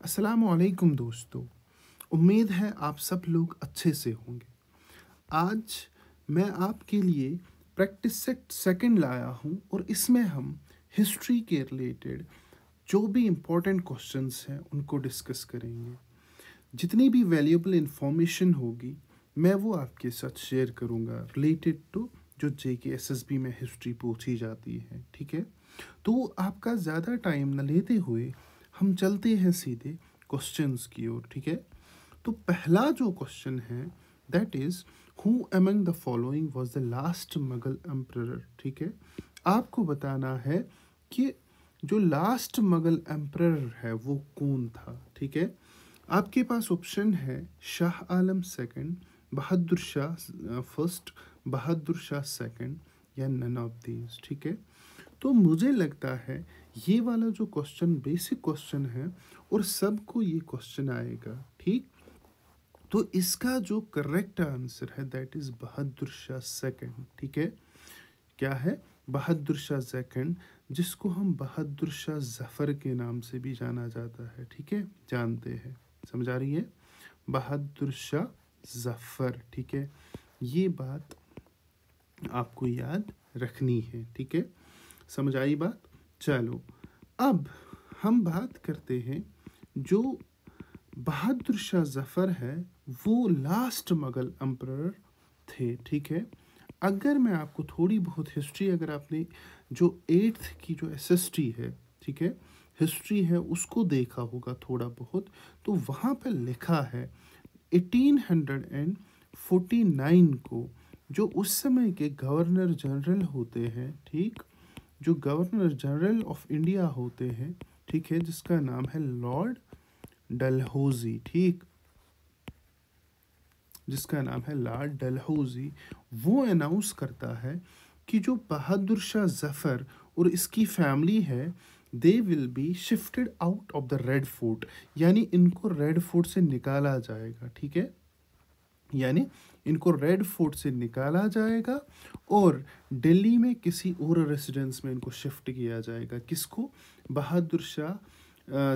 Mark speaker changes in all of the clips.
Speaker 1: अस्सलामुअलैकुम दोस्तों। उम्मीद है आप सब लोग अच्छे से होंगे। आज मैं आपके लिए प्रैक्टिस सेट सेकंड लाया हूं और इसमें हम हिस्ट्री के रिलेटेड जो भी इम्पोर्टेंट क्वेश्चंस हैं उनको डिस्कस करेंगे। जितनी भी वैल्यूएबल इंफॉर्मेशन होगी मैं वो आपके साथ शेयर करूंगा रिलेटेड टू जो JK SSB में हिस्ट्री पूछी जाती है। ठीक है, तो आपका ज़्यादा टाइम न लेते हुए हम चलते हैं सीधे क्वेश्चंस की ओर। ठीक है, तो पहला जो क्वेश्चन है that is who among the following was the last Mughal emperor. ठीक है, आपको बताना है कि जो लास्ट मुगल एम्परर है वो कौन था। ठीक है, आपके पास ऑप्शन है Shah Alam second, Bahadur Shah first, Bahadur Shah second या नन ऑफ दीज। ठीक है, तो मुझे लगता है ये वाला जो क्वेश्चन बेसिक क्वेश्चन है और सबको ये क्वेश्चन आएगा। ठीक, तो इसका जो करेक्ट आंसर है that is Bahadur Shah second. ठीक है, क्या है? बहादुर शाह सेकंड, जिसको हम बहादुर शाह जफर के नाम से भी जाना जाता है। ठीक है, जानते हैं, समझ आ रही है? बहादुर शाह जफर। ठीक है, ये बात आपको याद रखनी है। ठीक है, समझ आई बात? चलो अब हम बात करते हैं जो बहादुर शाह जफर है वो लास्ट मुगल एम्परर थे। ठीक है, अगर मैं आपको थोड़ी बहुत हिस्ट्री, अगर आपने जो 8th की जो SST है, ठीक है, हिस्ट्री है, उसको देखा होगा थोड़ा बहुत, तो वहाँ पर लिखा है 1849 को जो उस समय के गवर्नर जनरल होते हैं, ठीक, जो गवर्नर जनरल ऑफ इंडिया होते हैं, ठीक है, जिसका नाम है लॉर्ड डलहौजी। ठीक, जिसका नाम है लॉर्ड डलहौजी, वो अनाउंस करता है कि जो बहादुर शाह जफर और इसकी फैमिली है they will be shifted out of the red fort, यानी इनको रेड फोर्ट से निकाला जाएगा। ठीक है, यानी इनको रेड फोर्ट से निकाला जाएगा और दिल्ली में किसी और रेसिडेंस में इनको शिफ्ट किया जाएगा। किसको? बहादुर शाह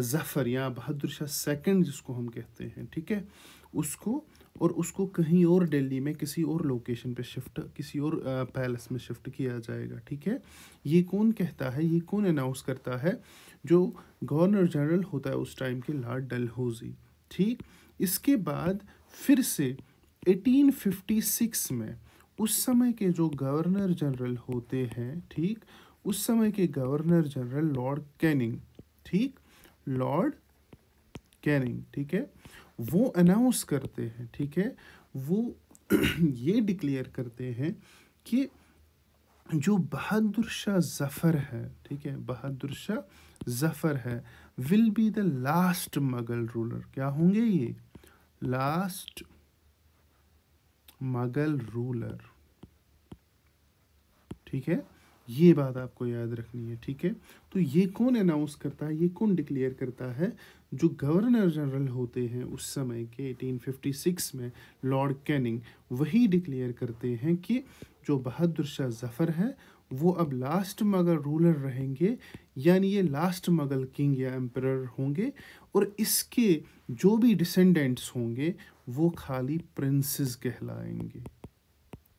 Speaker 1: जफर या बहादुर शाह सेकंड जिसको हम कहते हैं, ठीक है, उसको, और उसको कहीं और दिल्ली में किसी और लोकेशन पे शिफ्ट, किसी और पैलेस में शिफ्ट किया जाएगा। ठीक है, ये कौन कहता है, ये कौन अनाउंस करता है? जो गवर्नर जनरल होता है उस टाइम के, लॉर्ड डलहौजी। ठीक, इसके बाद फिर से 1856 में उस समय के जो गवर्नर जनरल होते हैं, ठीक, उस समय के गवर्नर जनरल लॉर्ड कैनिंग, ठीक, लॉर्ड कैनिंग, ठीक है, वो अनाउंस करते हैं, ठीक है, वो ये डिक्लेयर करते हैं कि जो बहादुर शाह जफर है, ठीक है, बहादुर शाह जफर है, will be the last Mughal ruler. क्या होंगे ये? Last Mughal ruler. ठीक है, ये बात आपको याद रखनी है। ठीक है, तो ये कौन अनाउंस करता है, ये कौन डिक्लेयर करता है? जो गवर्नर जनरल होते हैं उस समय के 1856 में, लॉर्ड कैनिंग, वही डिक्लेयर करते हैं कि जो बहादुर शाह जफर है वो अब लास्ट मुगल रूलर रहेंगे, यानी ये लास्ट मुगल किंग या एम्परर होंगे, और इसके जो भी डिसेंडेंट्स होंगे वो खाली प्रिंसेस कहलाएंगे।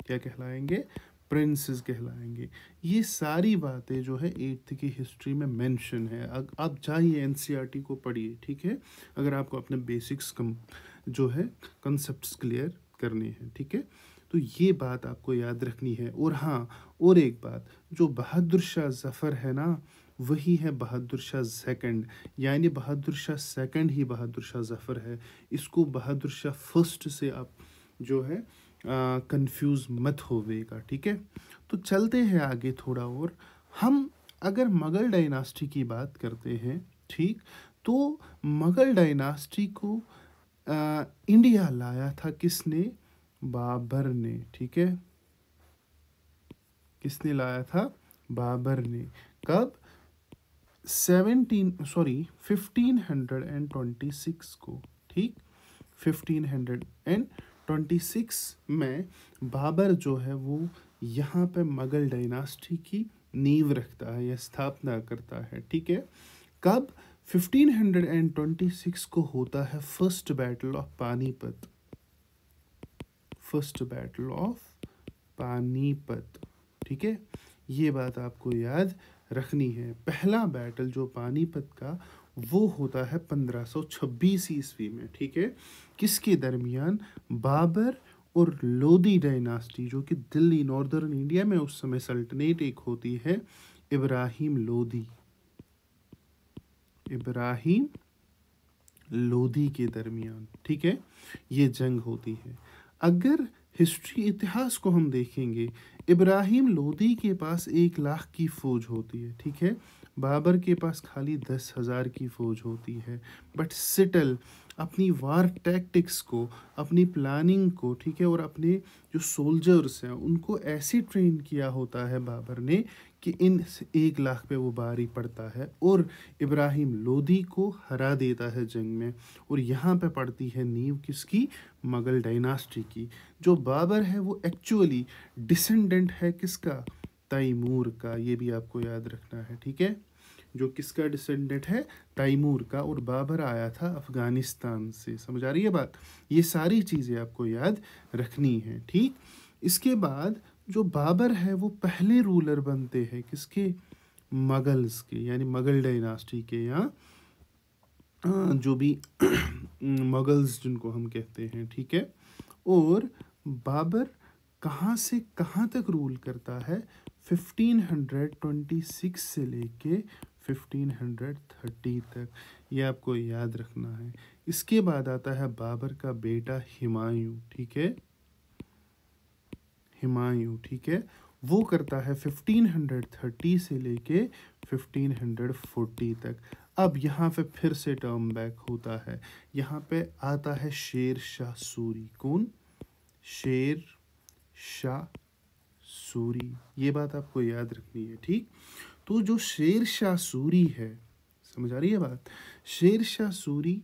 Speaker 1: क्या कहलाएंगे? प्रिंसेस कहलाएंगे। ये सारी बातें जो है 8th की हिस्ट्री में मेंशन है। आप जाइए NCERT को पढ़िए। ठीक है, अगर आपको अपने बेसिक्स जो है कंसेप्ट्स क्लियर करने हैं। ठीक है, तो ये बात आपको याद रखनी है। और हाँ, और एक बात, जो बहादुर शाह जफर है ना, वही है बहादुर शाह सेकंड, यानी बहादुर शाह सेकंड ही बहादुर शाह जफर है। इसको बहादुर शाह फर्स्ट से आप जो है कंफ्यूज मत होवेगा। ठीक है, तो चलते हैं आगे थोड़ा और। हम अगर मुगल डायनास्टी की बात करते हैं, ठीक, तो मुगल डायनास्टी को इंडिया लाया था किसने? बाबर ने। ठीक है, किसने लाया था? बाबर ने। कब? 1526 को। ठीक, 1526 में बाबर जो है वो यहाँ पे मुगल डायनास्टी की नींव रखता है या स्थापना करता है। ठीक है, कब? 1526 को होता है first battle of Panipat. First battle of Panipat, ठीक है, ये बात आपको याद रखनी है। पहला बैटल जो पानीपत का वो होता है 1526 ईस्वी में, ठीक है, किसके दरमियान? बाबर और लोदी डायनास्टी, जो कि दिल्ली नॉर्दर्न इंडिया में उस समय सल्तनत एक होती है, इब्राहिम लोदी, इब्राहिम लोदी के दरमियान, ठीक है, ये जंग होती है। अगर हिस्ट्री इतिहास को हम देखेंगे, इब्राहिम लोदी के पास 1 लाख की फौज होती है, ठीक है, बाबर के पास खाली 10,000 की फौज होती है, बट सिटल अपनी वार टैक्टिक्स को, अपनी प्लानिंग को, ठीक है, और अपने जो सोल्जर्स हैं उनको ऐसे ट्रेन किया होता है बाबर ने कि इन 1 लाख पे वो भारी पड़ता है और इब्राहिम लोदी को हरा देता है जंग में। और यहाँ पे पड़ती है नींव किसकी? मुगल डायनास्टी की। जो बाबर है वो एक्चुअली डिसेंडेंट है किसका? तैमूर का, ये भी आपको याद रखना है, ठीक है, जो किसका डिसेंडेंट है? तैमूर का। और बाबर आया था अफगानिस्तान से। समझ आ रही है बात? ये सारी चीज़ें आपको याद रखनी है, ठीक। इसके बाद जो बाबर है वो पहले रूलर बनते हैं किसके? मुगल्स के, यानी मुगल डायनास्टी के, या जो भी मुगल्स जिनको हम कहते हैं, ठीक है। और बाबर कहाँ से कहाँ तक रूल करता है? 1526 से लेके 1530 तक, ये आपको याद रखना है। इसके बाद आता है बाबर का बेटा हुमायूं, ठीक है, हुमायूं, ठीक है, वो करता है 1530 से लेके 1540 तक। अब यहाँ पे फिर से टर्म बैक होता है, यहाँ पे आता है शेर शाह सूरी। कौन? शेर शाह सूरी, ये बात आपको याद रखनी है, ठीक। तो जो शेर शाह सूरी है, समझ आ रही है बात? शेर शाह सूरी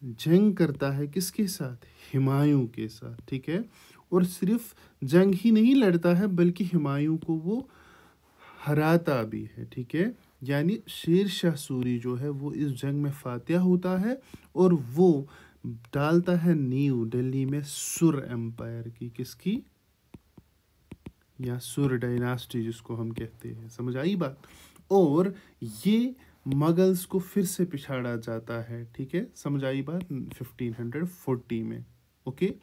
Speaker 1: जंग करता है किसके साथ? हुमायूं के साथ, ठीक है, और सिर्फ जंग ही नहीं लड़ता है बल्कि हुमायूं को वो हराता भी है, ठीक है। यानी शेर शाह सूरी जो है वो इस जंग में फातिहा होता है और वो डालता है नींव दिल्ली में सुर एम्पायर की। किसकी? या सुर डायनास्टी जिसको हम कहते हैं। समझ आई बात? और ये मुगल्स को फिर से पिछाड़ा जाता है, ठीक है, समझ आई बात? 1540 में, ओके।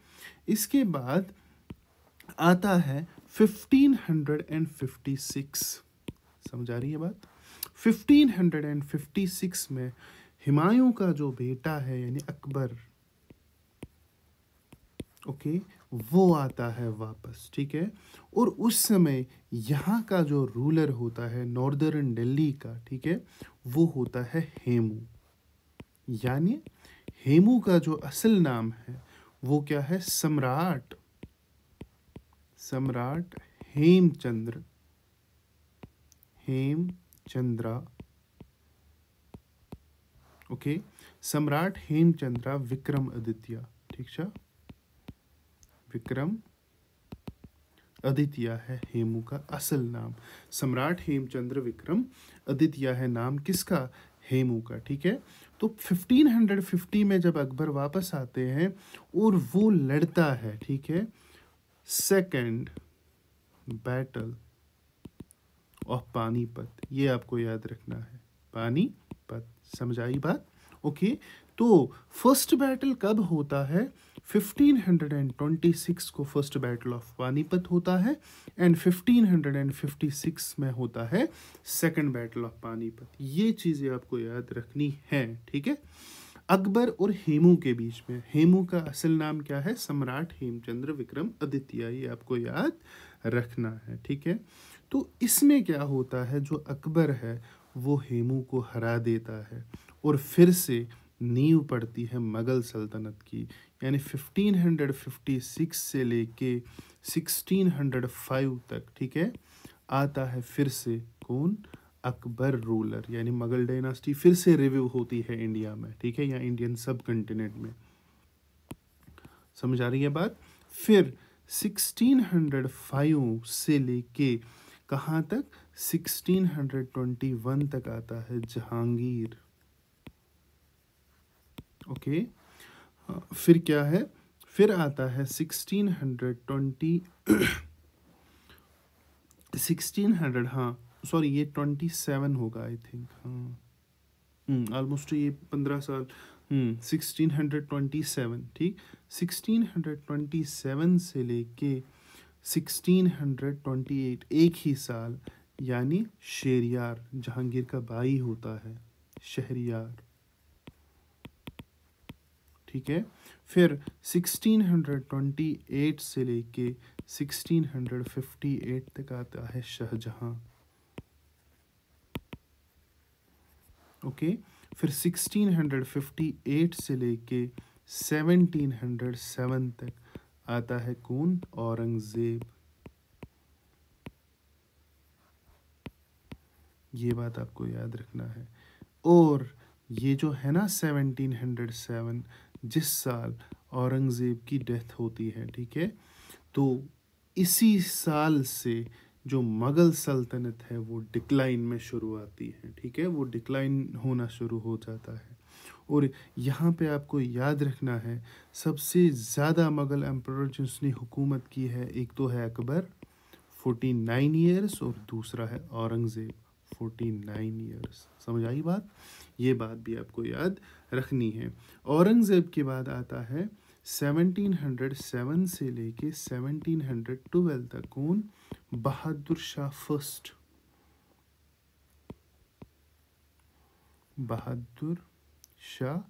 Speaker 1: इसके बाद आता है 1556, समझ आ रही है बात? 1556 में हुमायूं का जो बेटा है यानी अकबर, ओके, वो आता है वापस, ठीक है। और उस समय यहाँ का जो रूलर होता है नॉर्दर्न दिल्ली का, ठीक है, वो होता है हेमू। यानी हेमू का जो असल नाम है वो क्या है? सम्राट, सम्राट हेमचंद्र, हेमचंद्रा, ओके, सम्राट हेमचंद्रा विक्रमादित्य, ठीक है, विक्रम आदित्य है हेमू का असल नाम। सम्राट हेमचंद्र विक्रम आदित्य है नाम किसका? हेमू का, ठीक है। तो 1550 में जब अकबर वापस आते हैं और वो लड़ता है, ठीक है, सेकंड बैटल ऑफ पानीपत, ये आपको याद रखना है, पानीपत। समझ आई बात? ओके। तो फर्स्ट बैटल कब होता है? 1526 को फर्स्ट बैटल ऑफ पानीपत होता है एंड 1556 में होता है सेकंड बैटल ऑफ पानीपत। ये चीज़ें आपको याद रखनी है, ठीक है। अकबर और हेमू के बीच में, हेमू का असल नाम क्या है? सम्राट हेमचंद्र विक्रम आदित्य, ये आपको याद रखना है, ठीक है। तो इसमें क्या होता है, जो अकबर है वो हेमू को हरा देता है और फिर से नींव पड़ती है मुगल सल्तनत की। यानी 1556 से लेके 1605 तक, ठीक है, आता है फिर से कौन? अकबर रूलर, यानी मुगल डायनास्टी फिर से रिव्यू होती है इंडिया में, ठीक है, या इंडियन सब कंटिनेंट में। समझ आ रही है बात? फिर 1605 से लेके कहाँ तक? 1621 तक आता है जहांगीर, ओके। फिर क्या है, फिर आता है 1620 1600, हाँ सॉरी ये 27 होगा आई थिंक, हाँ ऑलमोस्ट ये 15 साल, 1627, ठीक। 1627 से लेके 1628 एक ही साल, यानी शेरियार जहांगीर का भाई होता है, शहरियार, ठीक है। फिर 1628 से लेके 1658 तक आता है शाहजहां, ओके। फिर 1658 से लेके 1707 तक आता है कौन, औरंगजेब। ये बात आपको याद रखना है। और ये जो है ना 1707, जिस साल औरंगज़ेब की डेथ होती है, ठीक है, तो इसी साल से जो मुग़ल सल्तनत है वो डिक्लाइन में शुरू आती है, ठीक है, वो डिक्लाइन होना शुरू हो जाता है। और यहाँ पे आपको याद रखना है, सबसे ज़्यादा मुग़ल एम्परर जिसने हुकूमत की है, एक तो है अकबर 49 ईयर्स और दूसरा है औरंगज़ेब 49 ईयर्स। समझ आई बात? ये बात भी आपको याद रखनी है। औरंगज़ेब के बाद आता है 1707 से लेके 1712 तक कौन, बहादुर शाह फर्स्ट, बहादुर शाह,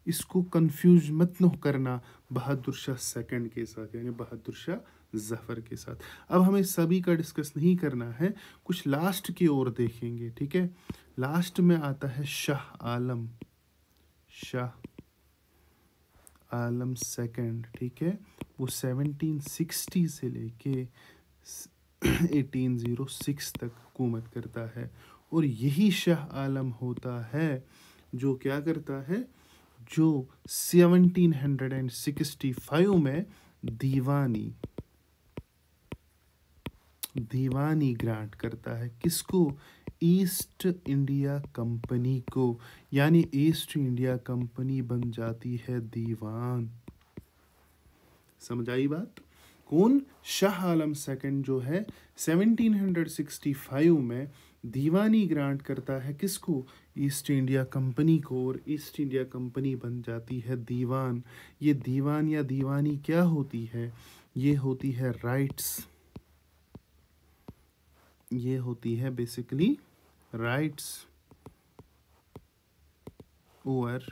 Speaker 1: इसको कंफ्यूज मत न करना बहादुर शाह सेकंड के साथ, यानी बहादुर शाह जफ़र के साथ। अब हमें सभी का डिस्कस नहीं करना है, कुछ लास्ट की ओर देखेंगे, ठीक है। लास्ट में आता है शाह आलम, शाह आलम सेकंड, ठीक है, वो 1760 से लेके 1806 तक हुकूमत करता है। और यही शाह आलम होता है जो क्या करता है, जो 1765 में दीवानी ग्रांट करता है, किसको, ईस्ट इंडिया कंपनी को, यानी ईस्ट इंडिया कंपनी बन जाती है दीवान। समझ आई बात? कौन, शाह आलम सेकंड जो है 1765 में दीवानी ग्रांट करता है किसको, ईस्ट इंडिया कंपनी को, और ईस्ट इंडिया कंपनी बन जाती है दीवान। ये दीवान या दीवानी क्या होती है, ये होती है राइट्स, ये होती है basically rights over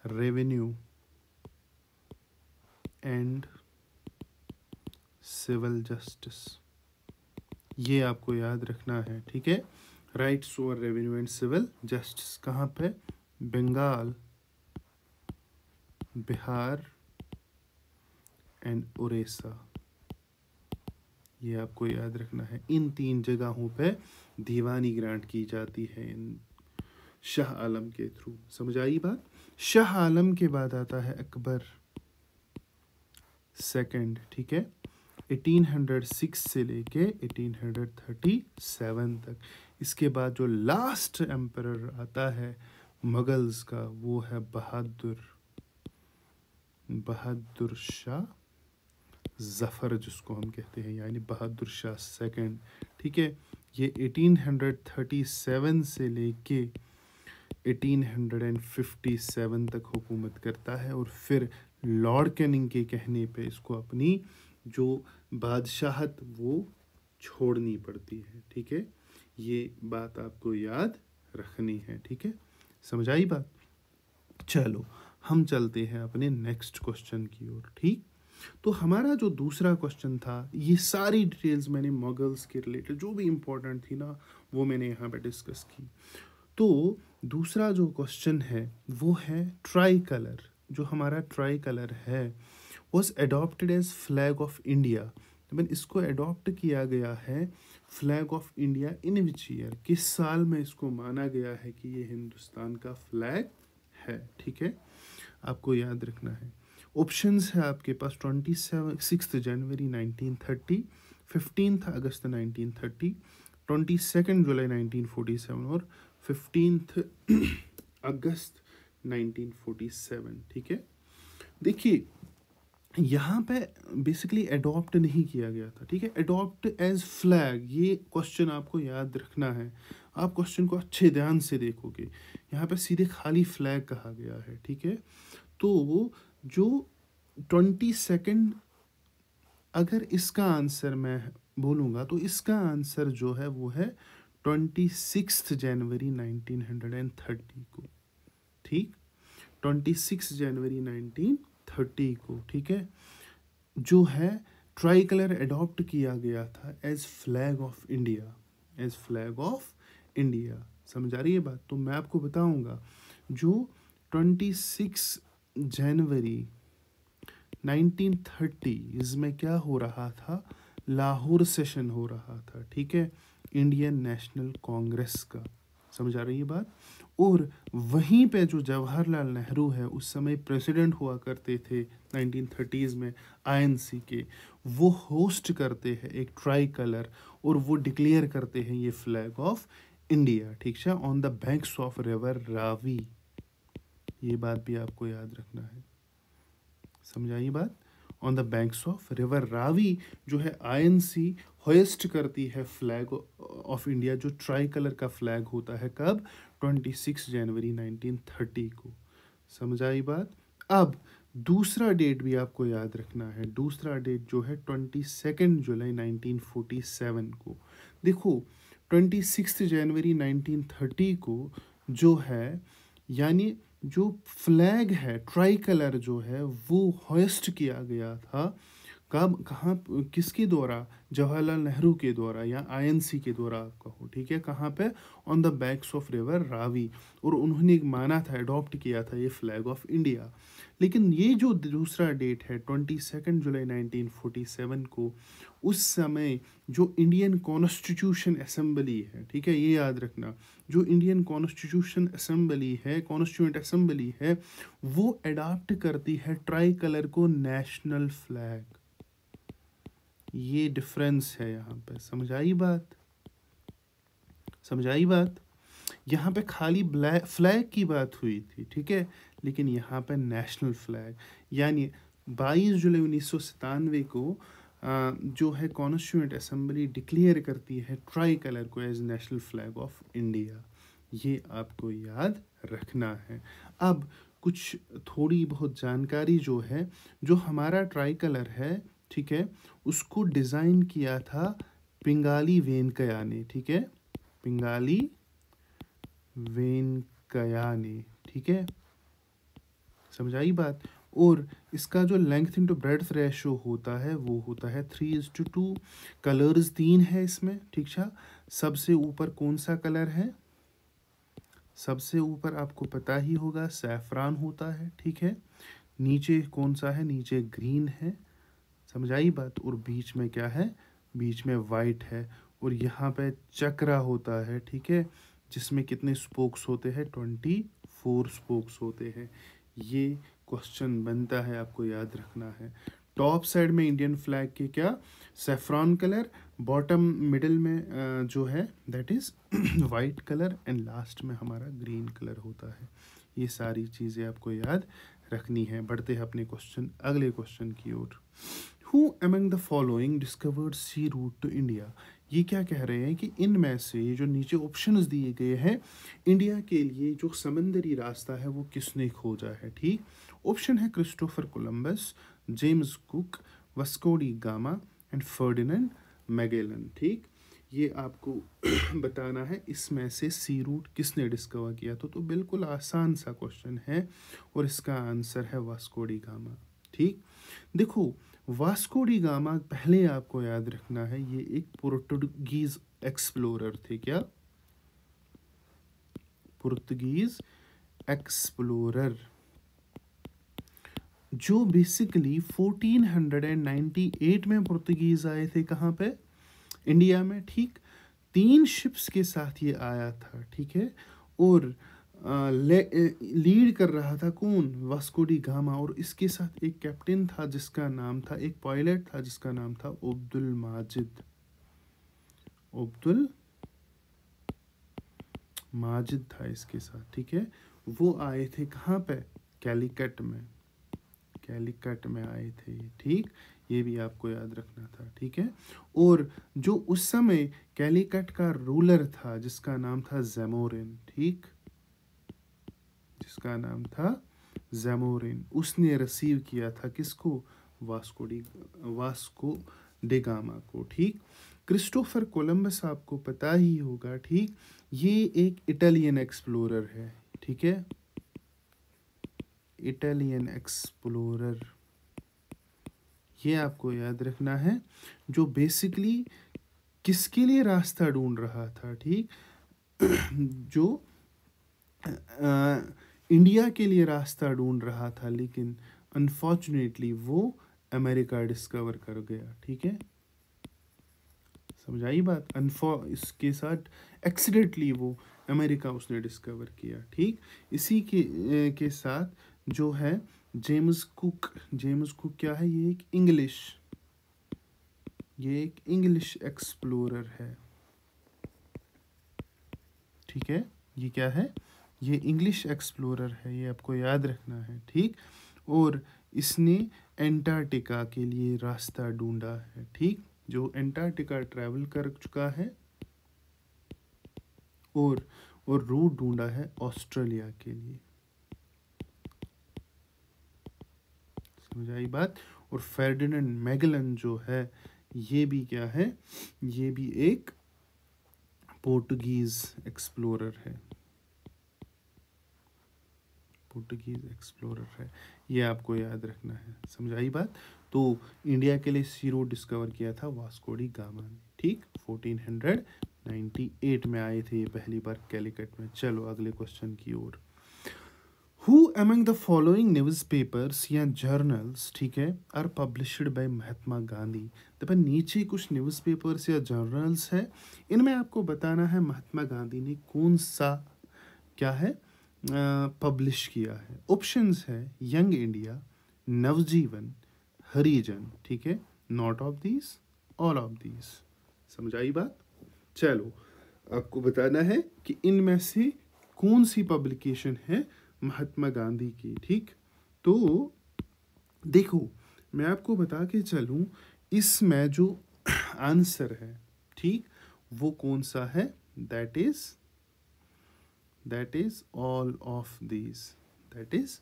Speaker 1: revenue and civil justice. ये आपको याद रखना है, ठीक है। Rights over revenue and civil justice कहाँ पे, बंगाल, बिहार एंड उड़ीसा। ये आपको याद रखना है, इन 3 जगहों पे दीवानी ग्रांट की जाती है इन शाह आलम के थ्रू। समझ आई बात? शाह आलम के बाद आता है अकबर सेकंड, ठीक है, 1806 से लेके 1837 तक। इसके बाद जो लास्ट एम्परर आता है मुगल्स का, वो है बहादुर शाह जफ़र, जिसको हम कहते हैं, यानी बहादुर शाह सेकंड, ठीक है। ये 1837 से लेके 1857 तक हुकूमत करता है, और फिर लॉर्ड कैनिंग के कहने पे इसको अपनी जो बादशाहत वो छोड़नी पड़ती है, ठीक है। ये बात आपको याद रखनी है, ठीक है। समझ आई बात? चलो हम चलते हैं अपने नेक्स्ट क्वेश्चन की ओर, ठीक। तो हमारा जो दूसरा क्वेश्चन था, ये सारी डिटेल्स मैंने मुगल्स के रिलेटेड जो भी इम्पोर्टेंट थी ना, वो मैंने यहाँ पे डिस्कस की। तो दूसरा जो क्वेश्चन है वो है ट्राई कलर। जो हमारा ट्राई कलर है was adopted as flag of India. तो इसको अडॉप्ट किया गया है flag of India in which year, किस साल में इसको माना गया है कि ये हिंदुस्तान का फ्लैग है, ठीक है, आपको याद रखना है। ऑप्शंस है आपके पास 26 जनवरी 1930, 15 अगस्त 1930, 22 जुलाई 1947 और 15 अगस्त 1947, ठीक है। देखिए यहाँ पे बेसिकली अडॉप्ट नहीं किया गया था, ठीक है, अडॉप्ट एज फ्लैग, ये क्वेश्चन आपको याद रखना है। आप क्वेश्चन को अच्छे ध्यान से देखोगे, यहाँ पे सीधे खाली फ्लैग कहा गया है, ठीक है। तो जो 22, अगर इसका आंसर मैं बोलूँगा तो इसका आंसर जो है वो है 26 जनवरी 1930 को, ठीक, 26 जनवरी 1930 को, ठीक है, जो है ट्राई कलर अडॉप्ट किया गया था as flag of India, as flag of India. समझ आ रही है बात? तो मैं आपको बताऊंगा जो 26 जनवरी 1930 में क्या हो रहा था, लाहौर सेशन हो रहा था, ठीक है, इंडियन नेशनल कांग्रेस का। समझ आ रही है बात? और वहीं पे जो जवाहरलाल नेहरू है उस समय प्रेसिडेंट हुआ करते थे 1930s में आईएनसी के, वो होस्ट करते हैं एक ट्राई कलर और वो डिक्लेयर करते हैं ये फ्लैग ऑफ इंडिया, ठीक है, on the banks of river Ravi. ये बात भी आपको याद रखना है। समझाइए बात? On the banks of river Ravi जो है आईएनसी होस्ट करती है फ्लैग ऑफ इंडिया, जो ट्राई कलर का फ्लैग होता है, कब? 26 जनवरी 1930 को। समझ आई बात? अब दूसरा डेट भी आपको याद रखना है। दूसरा डेट जो है 22 जुलाई 1947 को। देखो 26 जनवरी 1930 को जो है, यानी जो फ्लैग है ट्राई कलर जो है वो होस्ट किया गया था, कब, कहाँ, किसके द्वारा? जवाहरलाल नेहरू के द्वारा या आईएनसी के द्वारा आप कहो, ठीक है, कहाँ पे? On the banks of river Ravi. और उन्होंने एक माना था, अडॉप्ट किया था ये फ्लैग ऑफ इंडिया। लेकिन ये जो दूसरा डेट है 22 जुलाई 1947 को, उस समय जो इंडियन कॉन्स्टिट्यूशन असेंबली है, ठीक है, ये याद रखना, जो इंडियन कॉन्स्टिट्यूशन असेंबली है, कॉन्स्टिट्यूंट असेंबली है, वो अडॉप्ट करती है ट्राई कलर को नेशनल फ्लैग। ये डिफरेंस है यहाँ पे। समझ आई बात? समझ आई बात? यहाँ पे खाली ब्लैक फ्लैग की बात हुई थी, ठीक है, लेकिन यहाँ पे नेशनल फ्लैग, यानी 22 जुलाई 1997 को जो है कॉन्स्टिट्यूंट असेंबली डिक्लेयर करती है ट्राई कलर को as national flag of India. ये आपको याद रखना है। अब कुछ थोड़ी बहुत जानकारी जो है, जो हमारा ट्राई कलर है, ठीक है, उसको डिज़ाइन किया था पिंगाली वेंकैया ने, ठीक है, पिंगाली वेंकैया ने, ठीक है, समझाई बात? और इसका जो लेंथ इनटू ब्रेड्थ रेशो होता है वो होता है 3:2। कलर्स 3 है इसमें, ठीक है। सबसे ऊपर कौन सा कलर है? सबसे ऊपर आपको पता ही होगा सैफरान होता है, ठीक है। नीचे कौन सा है? नीचे ग्रीन है। समझाई बात? और बीच में क्या है? बीच में वाइट है। और यहाँ पे चक्रा होता है, ठीक है, जिसमें कितने स्पोक्स होते हैं? 24 स्पोक्स होते हैं। ये क्वेश्चन बनता है, आपको याद रखना है। टॉप साइड में इंडियन फ्लैग के क्या? सैफ्रॉन कलर, बॉटम मिडिल में जो है that is white colour, and last में हमारा ग्रीन कलर होता है। ये सारी चीज़ें आपको याद रखनी है। बढ़ते हैं अपने क्वेश्चन, अगले क्वेश्चन की ओर। Who among the following discovered sea route to India? ये क्या कह रहे हैं कि इनमें से जो नीचे ऑप्शंस दिए गए हैं, इंडिया के लिए जो समंदरी रास्ता है वो किसने खोजा है? ठीक, ऑप्शन है Christopher Columbus, James cook, Vasco D gamma and Ferdinand Magellan. ठीक, ये आपको बताना है इसमें से सी रूट किसने डिस्कवर किया। तो बिल्कुल आसान सा क्वेश्चन है और इसका आंसर है वास्को डी गामा। ठीक, देखो वास्को डी गामा पहले आपको याद रखना है, ये एक पुर्तगीज एक्सप्लोरर थे। क्या? पुर्तगीज एक्सप्लोरर, जो बेसिकली 1498 में पुर्तगीज आए थे। कहाँ पे? इंडिया में। ठीक, 3 शिप्स के साथ ये आया था, ठीक है, और लीड कर रहा था कौन? Vasco D gamma. और इसके साथ एक कैप्टन था जिसका नाम था, एक पायलट था जिसका नाम था अब्दुल माजिद। अब्दुल माजिद था इसके साथ, ठीक है। वो आए थे कहाँ पे? कैलीकट में, कैलीकट में आए थे, ठीक। ये भी आपको याद रखना था, ठीक है। और जो उस समय कैलीकट का रूलर था जिसका नाम था ज़ैमोरिन, ठीक, जिसका नाम था ज़ैमोरिन, उसने रिसीव किया था किसको? वास्को डे गामा को, ठीक। क्रिस्टोफर कोलंबस आपको पता ही होगा, ठीक, ये एक इटालियन एक्सप्लोरर है, ठीक है, इटालियन एक्सप्लोरर, ये आपको याद रखना है, जो बेसिकली किसके लिए रास्ता ढूंढ रहा था, ठीक, जो इंडिया के लिए रास्ता ढूंढ रहा था, लेकिन अनफॉर्चुनेटली वो अमेरिका डिस्कवर कर गया, ठीक है, समझाई बात। इसके साथ एक्सीडेंटली वो अमेरिका उसने डिस्कवर किया, ठीक। इसी के साथ जो है जेम्स कुक, जेम्स कुक क्या है? ये एक इंग्लिश एक्सप्लोरर है, ठीक है, ये क्या है? ये इंग्लिश एक्सप्लोरर है, ये आपको याद रखना है, ठीक। और इसने एंटार्क्टिका के लिए रास्ता ढूंढा है, ठीक, जो एंटार्क्टिका ट्रैवल कर चुका है, और रूट ढूंढा है ऑस्ट्रेलिया के लिए, समझ आई बात। और फर्डिनेंड मैगलन जो है, ये भी क्या है? ये भी एक पोर्टुगीज एक्सप्लोरर है, पोर्टुगीज एक्सप्लोरर है, ये आपको याद रखना है, समझ आई बात। तो इंडिया के लिए सी रूट डिस्कवर किया था वास्को डी गामा ने, ठीक, 1498 में आए थे ये पहली बार कैलीकट में। चलो अगले क्वेश्चन की ओर। Who among the following newspapers या जर्नल्स, ठीक है, are published by Mahatma Gandhi. तो नीचे कुछ न्यूज़ पेपर्स या जर्नल्स है, इनमें आपको बताना है महात्मा गांधी ने कौन सा क्या है पब्लिश किया है। ऑप्शंस है यंग इंडिया, नवजीवन, हरिजन, ठीक है, not of these, all of these, समझ आई बात। चलो आपको बताना है कि इनमें से कौन सी पब्लिकेशन है महात्मा गांधी की, ठीक। तो देखो मैं आपको बता के चलूं, इसमें जो आंसर है, ठीक, वो कौन सा है? That is all of these, that is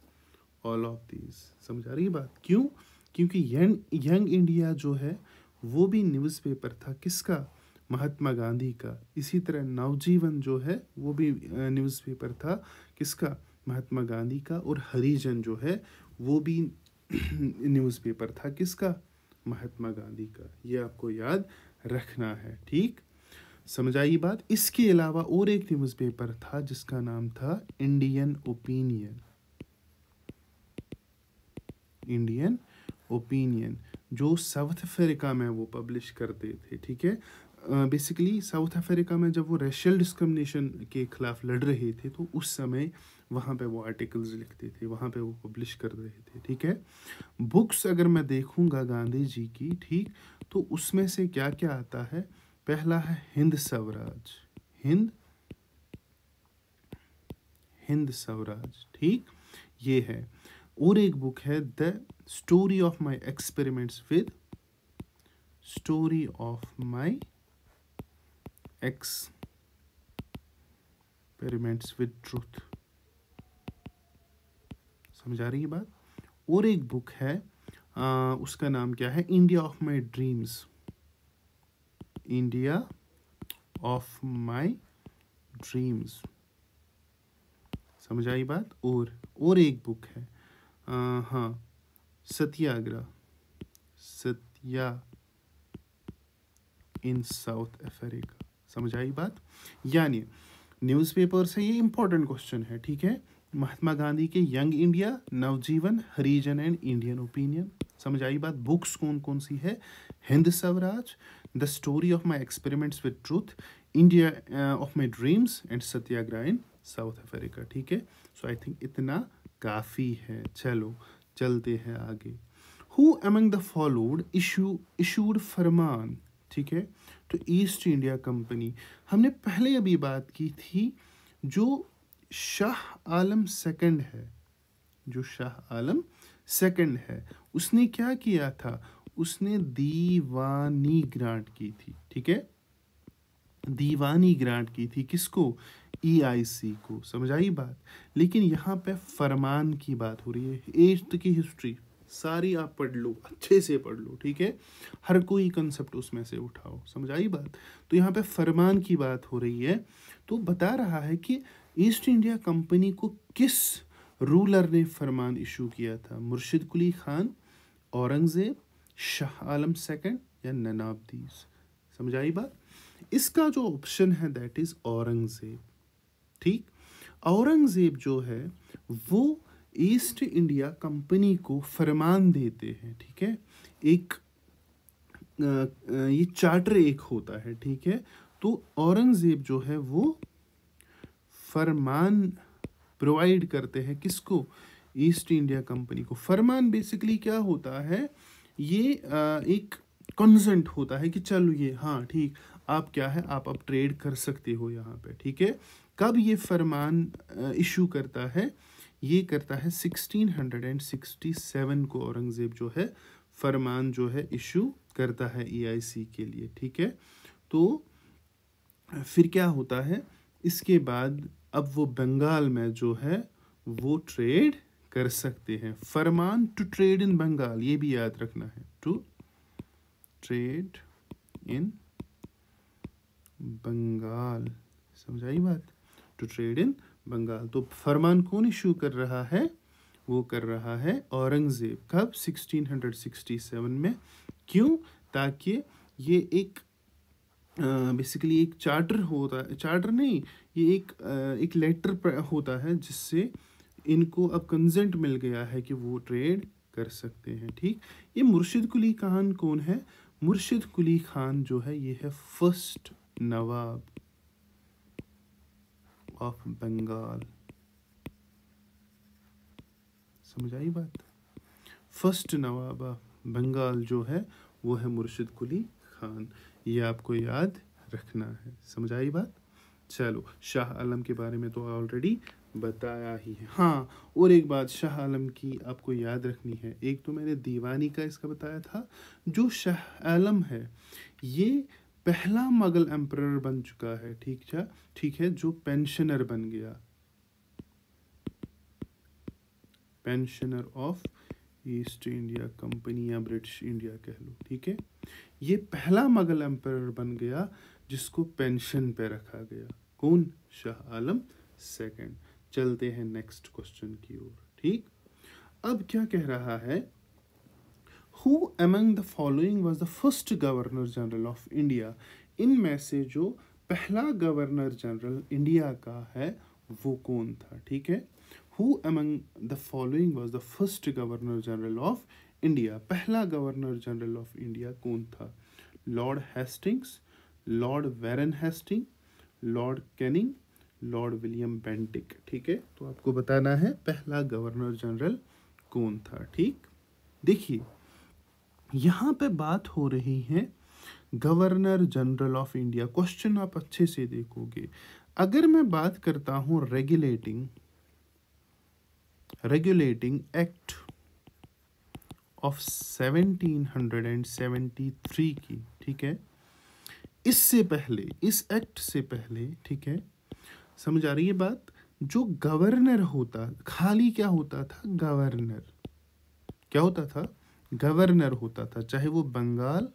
Speaker 1: all of these, समझ आ रही है बात। क्यों? क्योंकि यंग इंडिया जो है वो भी न्यूज़पेपर था किसका? महात्मा गांधी का। इसी तरह नवजीवन जो है वो भी न्यूज़पेपर था किसका? महात्मा गांधी का। और हरिजन जो है वो भी न्यूज़पेपर था किसका? महात्मा गांधी का। ये आपको याद रखना है, ठीक, समझ आई बात। इसके अलावा और एक न्यूज़पेपर था जिसका नाम था इंडियन ओपिनियन, इंडियन ओपिनियन, जो साउथ अफ्रीका में वो पब्लिश करते थे, ठीक है। बेसिकली साउथ अफ्रीका में जब वो रेशियल डिस्क्रिमिनेशन के खिलाफ लड़ रहे थे तो उस समय वहाँ पे वो आर्टिकल्स लिखते थे, वहाँ पे वो पब्लिश कर रहे थे, ठीक है। बुक्स अगर मैं देखूँगा गांधी जी की, ठीक, तो उसमें से क्या क्या आता है? पहला है हिंद स्वराज, हिंद स्वराज, ठीक, ये है। और एक बुक है the story of my experiments with truth, समझ आ रही है बात। और एक बुक है उसका नाम क्या है? India of my dreams, India of my dreams, समझ आई बात। और एक बुक है हाँ, सत्याग्रह इन साउथ अफ्रीका, समझ आई बात। यानी न्यूज़पेपर से ये इंपॉर्टेंट क्वेश्चन है, ठीक है। महात्मा गांधी के young India, Navjivan, Harijan and Indian opinion, समझ आई बात। बुक्स कौन कौन सी है? Hind Swaraj, the story of my experiments with truth, India of my dreams and Satyagraha in South Africa, ठीक है। सो आई थिंक इतना काफ़ी है। चलो चलते हैं आगे। Who among the followed issued फरमान, ठीक है, तो ईस्ट इंडिया कंपनी, हमने पहले अभी बात की थी, जो शाह आलम सेकंड है, जो शाह आलम सेकंड है, उसने क्या किया था, उसने दीवानी ग्रांट की थी, ठीक है, दीवानी ग्रांट की थी, किसको, EIC को, समझ आई बात। लेकिन यहाँ पे फरमान की बात हो रही है। एट्थ की हिस्ट्री सारी आप पढ़ लो, अच्छे से पढ़ लो, ठीक है, हर कोई कंसेप्ट उसमें से उठाओ, समझ आई बात। तो यहाँ पे फरमान की बात हो रही है, तो बता रहा है कि ईस्ट इंडिया कंपनी को किस रूलर ने फरमान इशू किया था, मुर्शिद कुली खान, औरंगजेब, शाह आलम सेकंड या नन ऑफ दीज, समझ आई बात। इसका जो ऑप्शन है दैट इज औरंगजेब, ठीक। औरंगजेब जो है वो ईस्ट इंडिया कंपनी को फरमान देते हैं, ठीक है, एक ये चार्टर एक होता है, ठीक है। तो औरंगजेब जो है वो फरमान प्रोवाइड करते हैं किसको, ईस्ट इंडिया कंपनी को। फरमान बेसिकली क्या होता है, ये एक कंसेंट होता है कि चलो ये, हाँ ठीक, आप क्या है, आप अब ट्रेड कर सकते हो यहाँ पे, ठीक है। कब ये फरमान इशू करता है, ये करता है 1667 को औरंगजेब जो है फरमान जो है इशू करता है EIC के लिए, ठीक है। तो फिर क्या होता है, इसके बाद अब वो बंगाल में जो है वो ट्रेड कर सकते हैं। फरमान टू ट्रेड इन बंगाल, ये भी याद रखना है, टू ट्रेड इन बंगाल, समझाई बात, टू ट्रेड इन बंगाल। तो फरमान कौन इशू कर रहा है, वो कर रहा है औरंगजेब। कब, 1667 में। क्यों, ताकि ये एक बेसिकली एक चार्टर होता है, चार्टर नहीं, ये एक लेटर होता है जिससे इनको अब कंसेंट मिल गया है कि वो ट्रेड कर सकते हैं, ठीक। ये मुर्शिद कुली खान कौन है, मुर्शिद कुली खान जो है ये है फर्स्ट नवाब ऑफ बंगाल, समझ आई बात। फर्स्ट नवाब ऑफ बंगाल जो है वो है मुर्शिद कुली खान, ये आपको याद रखना है, समझ आई बात। चलो, शाह आलम के बारे में तो ऑलरेडी बताया ही है। हाँ, और एक बात शाह आलम की आपको याद रखनी है, एक तो मैंने दीवानी का इसका बताया था, जो शाह आलम है ये पहला मुगल एम्परर बन चुका है, ठीक है, जो पेंशनर बन गया, pensioner of east India company या ब्रिटिश इंडिया कह लो, ठीक है। ये पहला मुगल एम्परर बन गया जिसको पेंशन पे रखा गया, कौन, शाह आलम सेकंड। चलते हैं नेक्स्ट क्वेश्चन की ओर, ठीक। अब क्या कह रहा है, who among the following was the first governor general of India, इनमें से जो पहला गवर्नर जनरल इंडिया का है वो कौन था, ठीक है। Who among the following was the first governor general of India, पहला गवर्नर जनरल ऑफ इंडिया कौन था, Lord Hastings, Lord Warren Hasting, Lord Canning, Lord William Bentinck, ठीक है। तो आपको बताना है पहला गवर्नर जनरल कौन था, ठीक। देखिए यहाँ पे बात हो रही है governor general of India, question आप अच्छे से देखोगे। अगर मैं बात करता हूँ रेगुलेटिंग एक्ट ऑफ 1773 की, ठीक है, इससे पहले, इस एक्ट से पहले, ठीक है, समझ आ रही है बात, जो गवर्नर होता, खाली क्या होता था, गवर्नर, क्या होता था, गवर्नर होता था, चाहे वो बंगाल,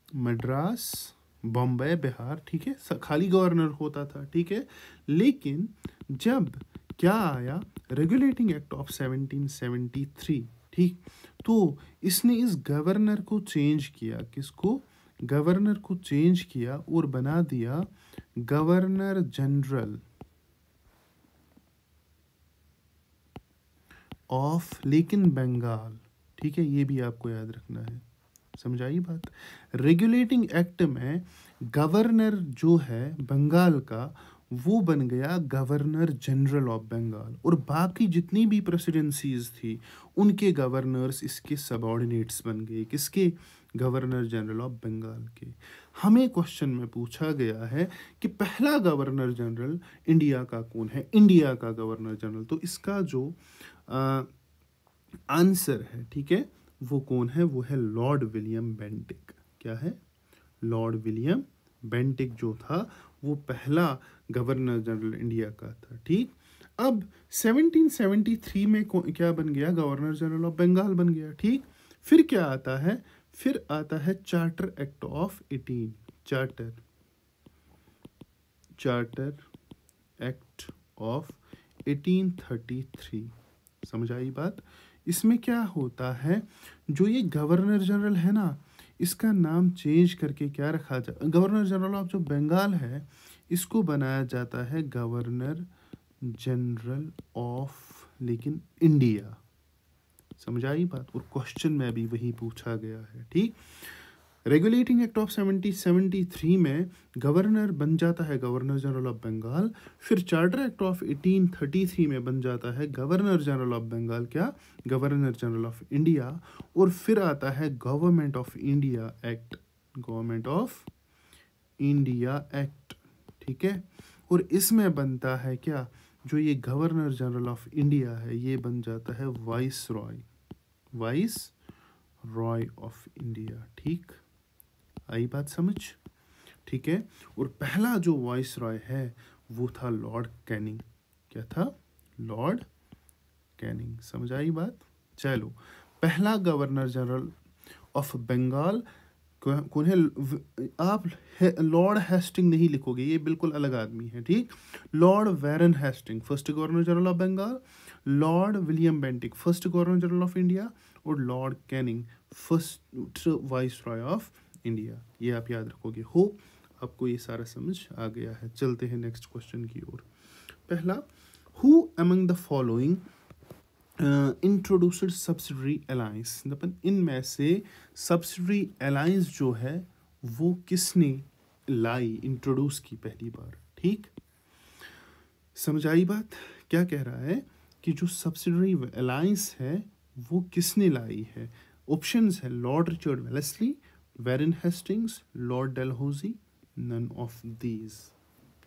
Speaker 1: मद्रास, बॉम्बे, बिहार, ठीक है, खाली गवर्नर होता था, ठीक है। लेकिन जब क्या आया, रेगुलेटिंग एक्ट ऑफ 1773, ठीक, तो इसने इस गवर्नर को चेंज किया, किसको, गवर्नर को चेंज किया और बना दिया गवर्नर जनरल ऑफ, लेकिन बंगाल, ठीक है, ये भी आपको याद रखना है, समझाइए बात। रेगुलेटिंग एक्ट में गवर्नर जो है बंगाल का वो बन गया गवर्नर जनरल ऑफ बंगाल, और बाकी जितनी भी प्रेसिडेंसीज थी उनके गवर्नर्स इसके सबऑर्डिनेट्स बन गए, किसके, गवर्नर जनरल ऑफ बंगाल के। हमें क्वेश्चन में पूछा गया है कि पहला गवर्नर जनरल इंडिया का कौन है, इंडिया का गवर्नर जनरल। तो इसका जो आंसर है, ठीक है, वो कौन है, वो है लॉर्ड विलियम बेंटिक। क्या है, लॉर्ड विलियम बेंटिक जो था वो पहला गवर्नर जनरल इंडिया का था। ठीक, अब 1773 में क्या बन गया, गवर्नर जनरल ऑफ बंगाल बन गया। ठीक, फिर क्या आता है, फिर आता है चार्टर एक्ट ऑफ 1833। समझ आई बात। इसमें क्या होता है, जो ये गवर्नर जनरल है ना, इसका नाम चेंज करके क्या रखा जाता, गवर्नर जनरल ऑफ जो बंगाल है इसको बनाया जाता है गवर्नर जनरल ऑफ लेकिन इंडिया। समझ आई बात। और क्वेश्चन में भी वही पूछा गया है। ठीक, रेगुलेटिंग एक्ट ऑफ 1773 में गवर्नर बन जाता है गवर्नर जनरल ऑफ बंगाल। फिर चार्टर एक्ट ऑफ 1833 में बन जाता है गवर्नर जनरल ऑफ बंगाल, क्या, गवर्नर जनरल ऑफ इंडिया। और फिर आता है government of India act, government of India act. ठीक है, और इसमें बनता है क्या, जो ये गवर्नर जनरल ऑफ इंडिया है ये बन जाता है वाइस रॉय ऑफ इंडिया। ठीक, आई बात समझ। ठीक है, और पहला जो वाइस रॉय है वो था लॉर्ड कैनिंग। क्या था, लॉर्ड कैनिंग। समझ आई बात। चलो, पहला गवर्नर जनरल ऑफ बंगाल कौन है, आप लॉर्ड हेस्टिंग नहीं लिखोगे, ये बिल्कुल अलग आदमी है। ठीक, Lord Warren Hasting first governor general of Bengal, Lord William Bentinck first governor general of India, और Lord Canning first viceroy of India. ये आप याद रखोगे। होप आपको ये सारा समझ आ गया है। चलते हैं नेक्स्ट क्वेश्चन की ओर। पहला, who among the following introduced subsidiary alliance, इनमें से सब्सिडरी अलायंस जो है वो किसने लाई, इंट्रोड्यूस की पहली बार। ठीक, समझ आई बात। क्या कह रहा है कि जो सब्सिडरी अलायंस है वो किसने लाई है। ऑप्शंस है Lord Richard Wellesley, Warren Hastings, Lord Dalhousie, none of these.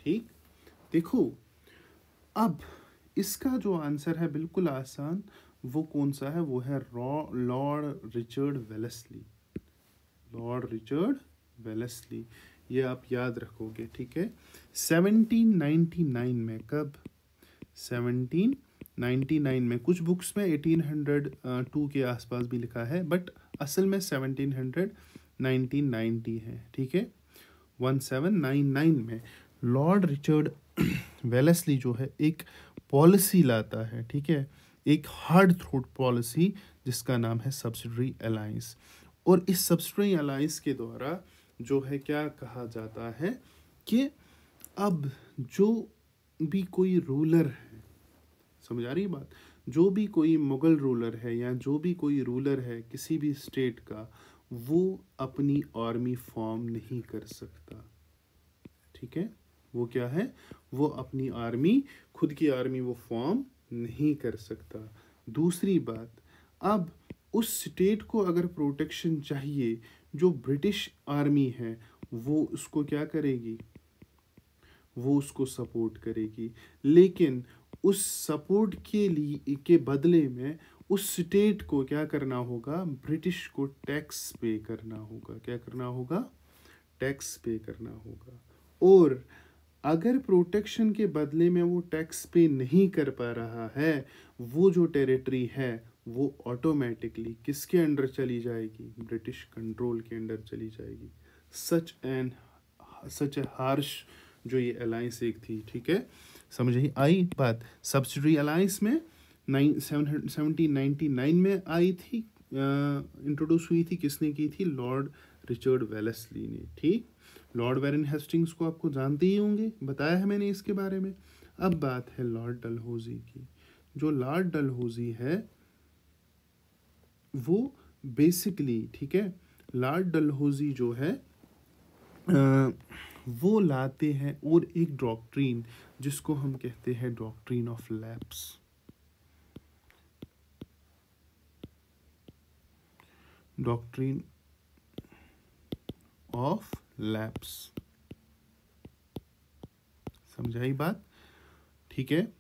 Speaker 1: ठीक, देखो अब इसका जो आंसर है बिल्कुल आसान, वो कौन सा है, वो है Lord Richard Wellesley. Lord Richard Wellesley, ये आप याद रखोगे। ठीक है, 1799 में, कब, 1799 में, कुछ बुक्स में 1802 के आसपास भी लिखा है, बट असल में 1990 है। ठीक है, 1799 में लॉर्ड रिचर्ड वेलेस्ली जो है एक पॉलिसी लाता है। ठीक है, एक हार्ड थ्रोट पॉलिसी जिसका नाम है सब्सिडरी अलायंस। और इस सब्सिडरी अलायंस के द्वारा जो है क्या कहा जाता है कि अब जो भी कोई रूलर है, समझ आ रही बात, जो भी कोई मुगल रूलर है या जो भी कोई रूलर है किसी भी स्टेट का, वो अपनी आर्मी फॉर्म नहीं कर सकता। ठीक है, वो क्या है, वो अपनी आर्मी, खुद की आर्मी वो फॉर्म नहीं कर सकता। दूसरी बात, अब उस स्टेट को अगर प्रोटेक्शन चाहिए, जो ब्रिटिश आर्मी है वो उसको क्या करेगी, वो उसको सपोर्ट करेगी, लेकिन उस सपोर्ट के लिए के बदले में उस स्टेट को क्या करना होगा, ब्रिटिश को टैक्स पे करना होगा। क्या करना होगा, टैक्स पे करना होगा। और अगर प्रोटेक्शन के बदले में वो टैक्स पे नहीं कर पा रहा है, वो जो टेरिटरी है वो ऑटोमेटिकली किसके अंडर चली जाएगी, ब्रिटिश कंट्रोल के अंडर चली जाएगी। सच ए हार्श जो ये अलायंस एक थी। ठीक है, समझ आई बात। सब्सिडरी अलायंस में 1799 में आई थी, इंट्रोड्यूस हुई थी, किसने की थी, लॉर्ड रिचर्ड वेलेस्ली ने। ठीक, लॉर्ड वैरन हेस्टिंग्स को आपको जानते ही होंगे, बताया है मैंने इसके बारे में। अब बात है लॉर्ड डलहौजी की। जो लॉर्ड डलहौजी है वो बेसिकली, ठीक है, लॉर्ड डलहौजी जो है वो लाते हैं और एक डॉक्ट्रीन जिसको हम कहते हैं doctrine of lapse. Doctrine of lapse. समझाई बात? ठीक है,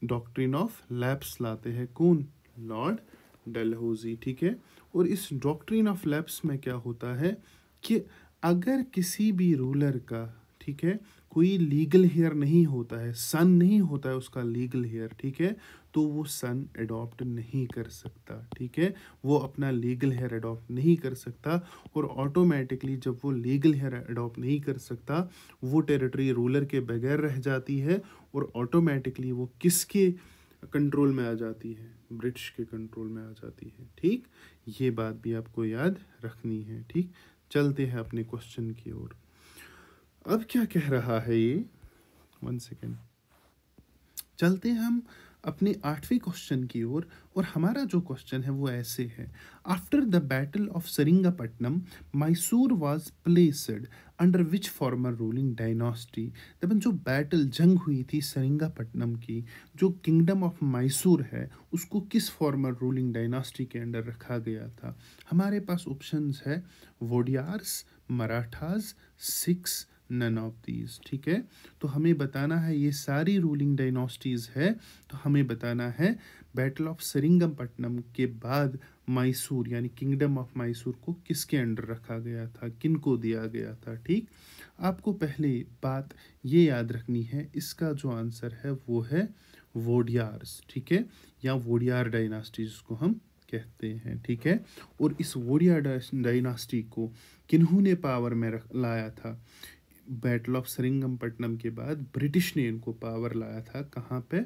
Speaker 1: डॉक्ट्रिन ऑफ लैप्स लाते हैं कौन? लॉर्ड डलहौजी। ठीक है, और इस डॉक्ट्रिन ऑफ लैप्स में क्या होता है कि अगर किसी भी रूलर का, ठीक है, कोई लीगल हेयर नहीं होता है, सन नहीं होता है उसका लीगल हेयर, ठीक है, तो वो सन अडॉप्ट नहीं कर सकता। ठीक है, वो अपना लीगल हेयर अडॉप्ट नहीं कर सकता, और ऑटोमेटिकली जब वो लीगल हेयर अडॉप्ट नहीं कर सकता, वो टेरिटरी रूलर के बगैर रह जाती है, और ऑटोमेटिकली वो किसके कंट्रोल में आ जाती है? ब्रिटिश के कंट्रोल में आ जाती है। ठीक, ये बात भी आपको याद रखनी है। ठीक, चलते हैं अपने क्वेश्चन की ओर। अब क्या कह रहा है ये? 1 सेकेंड। चलते हैं हम अपने 8वें क्वेश्चन की ओर, और हमारा जो क्वेश्चन है वो ऐसे है। After the battle of Seringapatam, Mysore was placed under which former ruling dynasty? जब जो बैटल जंग हुई थी सेरिंगापट्टनम की, जो किंगडम ऑफ मैसूर है उसको किस फॉर्मर रूलिंग डायनास्टी के अंडर रखा गया था? हमारे पास ऑप्शंस है Wodeyars, Marathas, Sikhs, none of these. ठीक है, तो हमें बताना है ये सारी रूलिंग डायनास्टीज है, तो हमें बताना है बैटल ऑफ सेरिंगपट्टनम के बाद मैसूर यानी किंगडम ऑफ मैसूर को किसके अंडर रखा गया था, किन को दिया गया था। ठीक, आपको पहले बात ये याद रखनी है, इसका जो आंसर है वो है वोडियार्स। ठीक है, या वोडियार डायनास्टी जिसको हम कहते हैं। ठीक है, और इस वोडियार डायनास्टी को किन्होंने पावर में लाया था? बैटल ऑफ सेरिंगपट्टनम के बाद ब्रिटिश ने इनको पावर लाया था, कहाँ पे?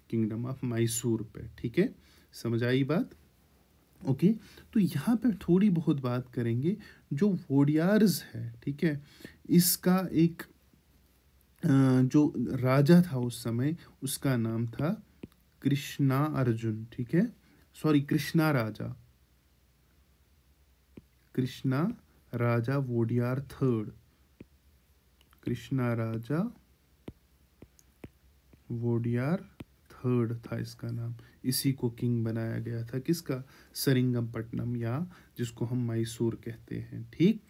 Speaker 1: किंगडम ऑफ मैसूर पे। ठीक है, समझ आई बात? ओके, तो यहाँ पे थोड़ी बहुत बात करेंगे। जो वोडियार्स है, ठीक है, इसका एक जो राजा था उस समय, उसका नाम था कृष्णा अर्जुन। ठीक है, सॉरी, कृष्णा राजा, कृष्णा राजा वोडियार थर्ड, कृष्णा राजा वोडियार थर्ड था इसका नाम। इसी को किंग बनाया गया था, किसका? सेरिंगपट्टनम, या जिसको हम मैसूर कहते हैं। ठीक,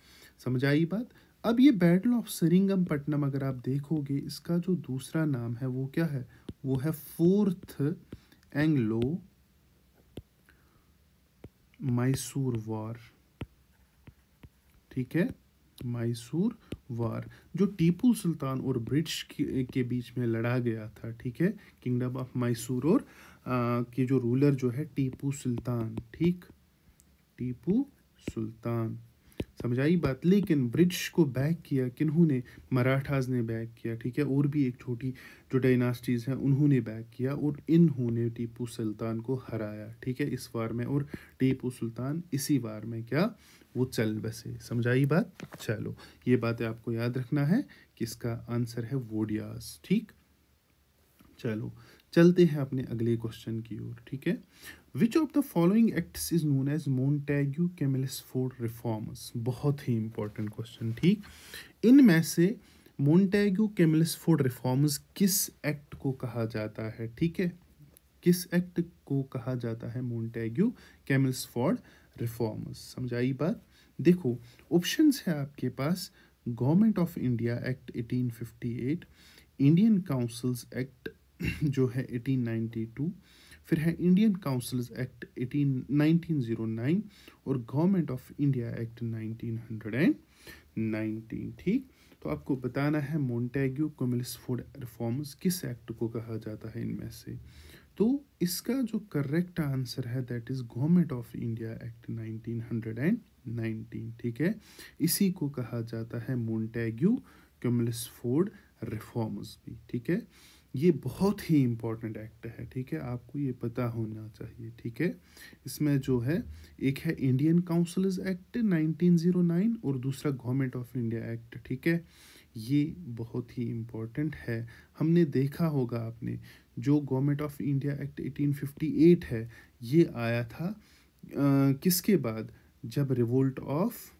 Speaker 1: समझ आई बात? अब ये बैटल ऑफ सेरिंगपट्टनम अगर आप देखोगे, इसका जो दूसरा नाम है वो क्या है? वो है फोर्थ एंग्लो मैसूर वॉर। ठीक है, मैसूर वार, जो टीपू सुल्तान और ब्रिटिश के बीच में लड़ा गया था। ठीक है, किंगडम ऑफ मैसूर और के जो रूलर जो है टीपू सुल्तान। ठीक, टीपू सुल्तान, समझाई बात? लेकिन ब्रिटिश को बैक किया किन्होंने? मराठास ने बैक किया। ठीक है, और भी एक छोटी जो डायनास्टीज हैं उन्होंने बैक किया, और इन्होंने टीपू सुल्तान को हराया। ठीक है, इस वार में, और टीपू सुल्तान इसी वार में क्या? वो चल बसे। समझाई बात? चलो, ये बातें आपको याद रखना है कि इसका आंसर है वोडियास। ठीक, चलो चलते हैं अपने अगले क्वेश्चन की ओर। ठीक है, which of the following acts is known as Montagu Chelmsford reforms? बहुत ही इंपॉर्टेंट क्वेश्चन। ठीक, इनमें से मोन्टेग्यू कैमिलसफोर्ड रिफॉर्म्स किस एक्ट को कहा जाता है? ठीक है, किस एक्ट को कहा जाता है मोन्टेग्यू कैमिलसफोर्ड रिफॉर्म्स? समझाई बात? देखो, ऑप्शंस है आपके पास government of India act 1858, Indian councils act जो है 1892, फिर है इंडियन काउंसिल्स एक्ट 1909, और गवर्नमेंट ऑफ इंडिया एक्ट 1919। ठीक, तो आपको बताना है मोन्टेग्यू कैमिलसफोर्ड रिफॉर्म्स किस एक्ट को कहा जाता है इनमें से। तो इसका जो करेक्ट आंसर है that is government of India act 1919। ठीक है, इसी को कहा जाता है मोन्टेग्यू कैमिलसफोर्ड रिफॉर्म्स भी। ठीक है, ये बहुत ही इम्पोर्टेंट एक्ट है। ठीक है, आपको ये पता होना चाहिए। ठीक है, इसमें जो है एक है इंडियन काउंसिल्स एक्ट 1909 और दूसरा गवर्नमेंट ऑफ इंडिया एक्ट। ठीक है, ये बहुत ही इम्पोर्टेंट है। हमने देखा होगा आपने, जो गवर्नमेंट ऑफ इंडिया एक्ट 1858 है, ये आया था किसके बाद? जब रिवोल्ट ऑफ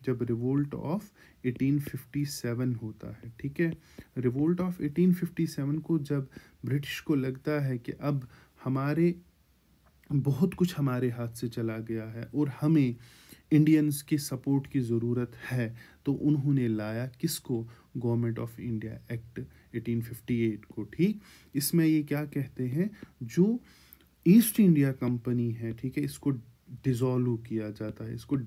Speaker 1: 1857 होता है। ठीक है, रिवोल्ट ऑफ 1857 को जब ब्रिटिश को लगता है कि अब हमारे बहुत कुछ हमारे हाथ से चला गया है और हमें इंडियंस के सपोर्ट की ज़रूरत है, तो उन्होंने लाया किसको? गवर्नमेंट ऑफ इंडिया एक्ट 1858 को। ठीक, इसमें ये क्या कहते हैं, जो ईस्ट इंडिया कंपनी है, ठीक है, इसको डिज़ोल्व किया जाता है, इसको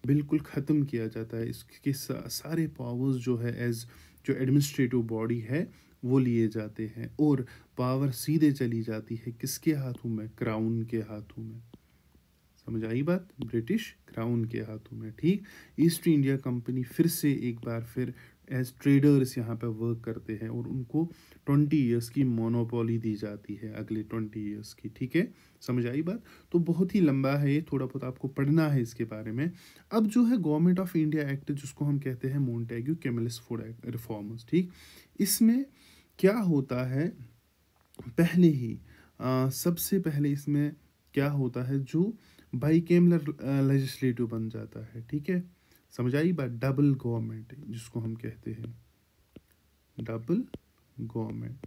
Speaker 1: बिल्कुल ख़त्म किया जाता है, इसके सारे पावर्स जो है एज जो एडमिनिस्ट्रेटिव बॉडी है वो लिए जाते हैं, और पावर सीधे चली जाती है किसके हाथों में? क्राउन के हाथों में। समझ आई बात? ब्रिटिश क्राउन के हाथों में। ठीक, ईस्ट इंडिया कंपनी फिर से एक बार फिर एज ट्रेडर्स यहाँ पे वर्क करते हैं, और उनको 20 ईयर्स की मोनोपोली दी जाती है, अगले 20 ईयर्स की। ठीक है, समझ आई बात? तो बहुत ही लंबा है ये, थोड़ा बहुत आपको पढ़ना है इसके बारे में। अब जो है गवर्नमेंट ऑफ इंडिया एक्ट, जिसको हम कहते हैं मोंटेग्यू कैमिलस फूड रिफॉर्म्स, ठीक, इसमें क्या होता है, पहले ही सबसे पहले इसमें क्या होता है, जो बाइकेमलर लेजिस्लेटिव बन जाता है। ठीक है, समझ आई बात? डबल गवर्नमेंट जिसको हम कहते हैं, डबल गवर्नमेंट।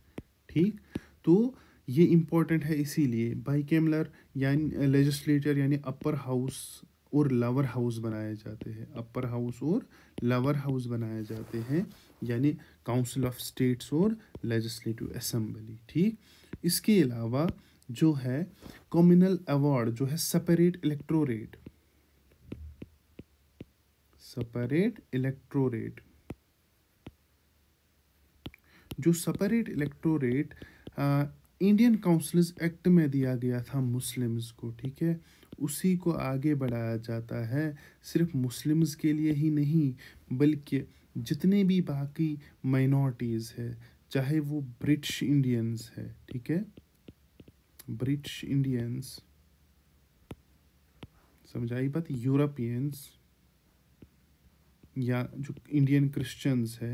Speaker 1: ठीक, तो ये इम्पोर्टेंट है, इसीलिए बाइकेमलर यानी लेजिस्लेचर यानी अपर हाउस और लोअर हाउस बनाए जाते हैं, अपर हाउस और लोअर हाउस बनाए जाते हैं, यानी काउंसिल ऑफ स्टेट्स और लेजिस्लेटिव असेंबली। ठीक, इसके अलावा जो है कम्युनल अवार्ड, जो है सेपरेट इलेक्टोरेट, सेपरेट इलेक्टोरेट, जो separate electorate Indian councils act में दिया गया था मुस्लिम्स को। ठीक है, उसी को आगे बढ़ाया जाता है, सिर्फ मुस्लिम्स के लिए ही नहीं, बल्कि जितने भी बाकी माइनॉरिटीज़ है, चाहे वो ब्रिटिश इंडियंस है, ठीक है, ब्रिटिश इंडियंस, समझाई बात, यूरोपियंस, या जो इंडियन क्रिश्चियंस है,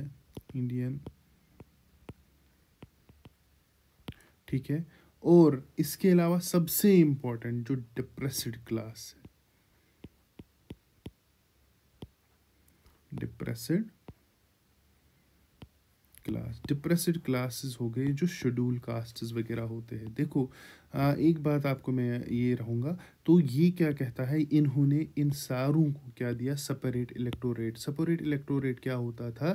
Speaker 1: इंडियन, ठीक है, और इसके अलावा सबसे इम्पोर्टेंट जो डिप्रेस्ड क्लास है, डिप्रेस्ड क्लास, डिप्रेस्ड क्लासेस हो गए जो शेड्यूल कास्ट्स वगैरह होते हैं। देखो एक बात आपको मैं ये रहूँगा, तो ये क्या कहता है, इन्होंने इन सारों को क्या दिया? Separate electorate. सेपरेट इलेक्टोरेट क्या होता था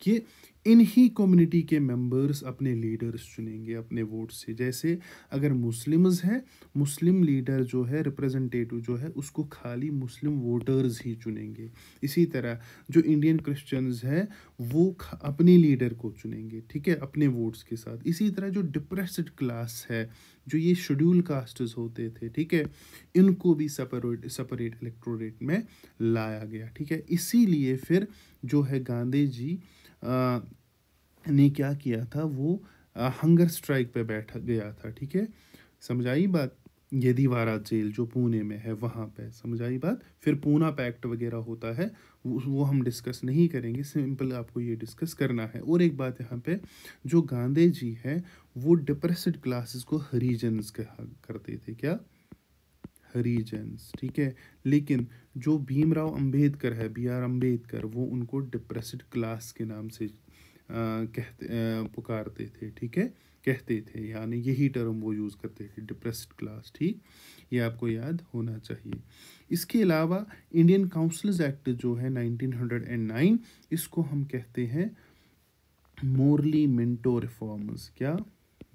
Speaker 1: कि इन्हीं कम्युनिटी के मेंबर्स अपने लीडर्स चुनेंगे अपने वोट से। जैसे अगर मुस्लिम्स हैं, मुस्लिम लीडर जो है, रिप्रेजेंटेटिव जो है, उसको खाली मुस्लिम वोटर्स ही चुनेंगे। इसी तरह जो इंडियन क्रिश्चियंस हैं, वो अपने लीडर को चुनेंगे, ठीक है, अपने वोट्स के साथ। इसी तरह जो डिप्रेस्ड क्लास है, जो ये शेड्यूल कास्ट्स होते थे, ठीक है, इनको भी सेपरेट इलेक्टोरेट में लाया गया। ठीक है, इसीलिए फिर जो है गांधी जी ने क्या किया था, वो हंगर स्ट्राइक पे बैठा गया था। ठीक है, समझाई बात? येदीवारा जेल जो पुणे में है, वहाँ पे, समझाई बात? फिर पूना पैक्ट वगैरह होता है, वो हम डिस्कस नहीं करेंगे, सिंपल आपको ये डिस्कस करना है। और एक बात यहाँ पे, जो गांधी जी है वो डिप्रेस्ड क्लासेस को हरिजन्स कहा करते थे, क्या? हरिजन्स। ठीक है, लेकिन जो भीमराव अंबेडकर है, B.R. अम्बेडकर, वो उनको डिप्रेस्ड क्लास के नाम से पुकारते थे। ठीक है, कहते थे, यानी यही टर्म वो यूज़ करते थे, डिप्रेस्ड क्लास। ठीक, ये आपको याद होना चाहिए। इसके अलावा इंडियन काउंसिल्स एक्ट जो है 1909, इसको हम कहते हैं मोरली मिंटो रिफॉर्म्स। क्या?